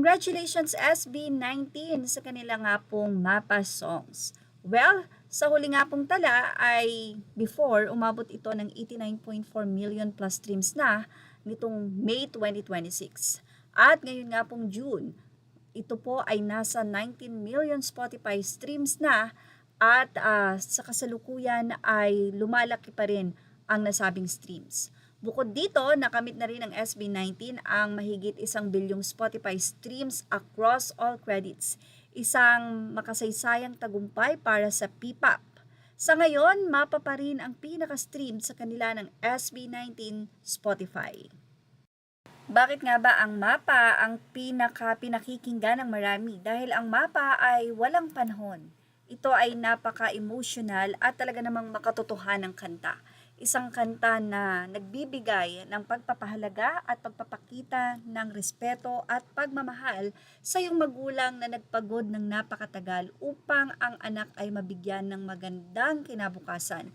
Congratulations SB19 sa kanila nga pong Mapa Songs. Well, sa huli nga pong tala ay before umabot ito ng 89.4 million plus streams na nitong May 2026. At ngayon nga pong June, ito po ay nasa 19 million Spotify streams na at sa kasalukuyan ay lumalaki pa rin ang nasabing streams. Bukod dito, nakamit na rin ng SB19 ang mahigit 1 bilyong Spotify streams across all credits. Isang makasaysayang tagumpay para sa P-pop. Sa ngayon, mapa pa rin ang pinaka-stream sa kanila ng SB19 Spotify. Bakit nga ba ang mapa ang pinakikinggan ng marami? Dahil ang mapa ay walang panahon. Ito ay napaka-emotional at talaga namang makatotohanang kanta. Isang kanta na nagbibigay ng pagpapahalaga at pagpapakita ng respeto at pagmamahal sa iyong magulang na nagpagod ng napakatagal upang ang anak ay mabigyan ng magandang kinabukasan.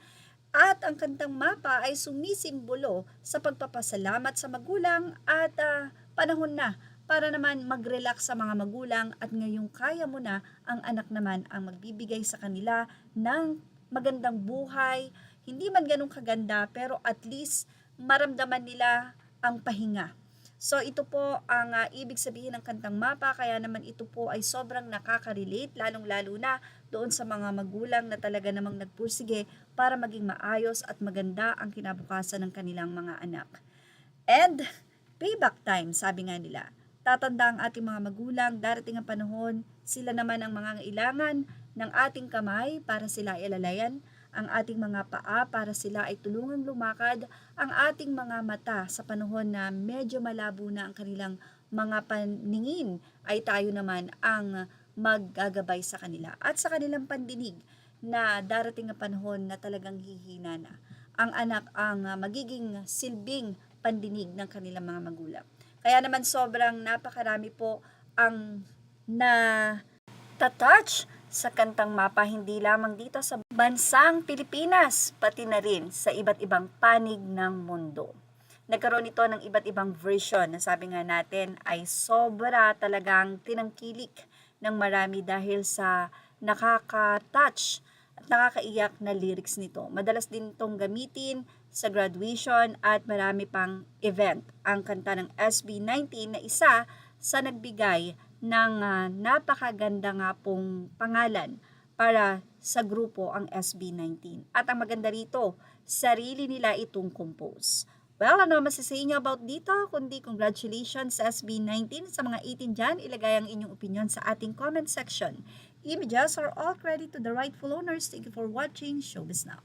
At ang kantang mapa ay sumisimbolo sa pagpapasalamat sa magulang at panahon na para naman mag-relax sa mga magulang at ngayong kaya mo na, ang anak naman ang magbibigay sa kanila ng magandang buhay. Hindi man ganun kaganda pero at least maramdaman nila ang pahinga. So ito po ang ibig sabihin ng kantang mapa, kaya naman ito po ay sobrang nakaka-relate lalong-lalo na doon sa mga magulang na talaga namang nagpursige para maging maayos at maganda ang kinabukasan ng kanilang mga anak. And payback time, sabi nga nila. Tatanda ang ating mga magulang, darating ang panahon, sila naman ang mga kailangan ng ating kamay para sila ilalayan, ang ating mga paa para sila ay tulungang lumakad, ang ating mga mata sa panahon na medyo malabo na ang kanilang mga paningin ay tayo naman ang maggagabay sa kanila. At sa kanilang pandinig na darating ang panahon na talagang hihina na, ang anak ang magiging silbing pandinig ng kanilang mga magulang. Kaya naman sobrang napakarami po ang na-touch sa kantang mapa, hindi lamang dito sa bansang Pilipinas, pati na rin sa iba't ibang panig ng mundo. Nagkaroon ito ng iba't ibang version na sabi nga natin ay sobra talagang tinangkilik ng marami dahil sa nakaka-touch at nakakaiyak na lyrics nito. Madalas din itong gamitin sa graduation at marami pang event. Ang kanta ng SB19 na isa sa nagbigay ng napakaganda nga pong pangalan para sa grupo ang SB19. At ang maganda rito, sarili nila itong compose. Well, ano masasabi niyo about dito? Kundi congratulations sa SB19 sa mga 18 dyan. Ilagay ang inyong opinion sa ating comment section. Images are all credit to the rightful owners. Thank you for watching Showbiz Now.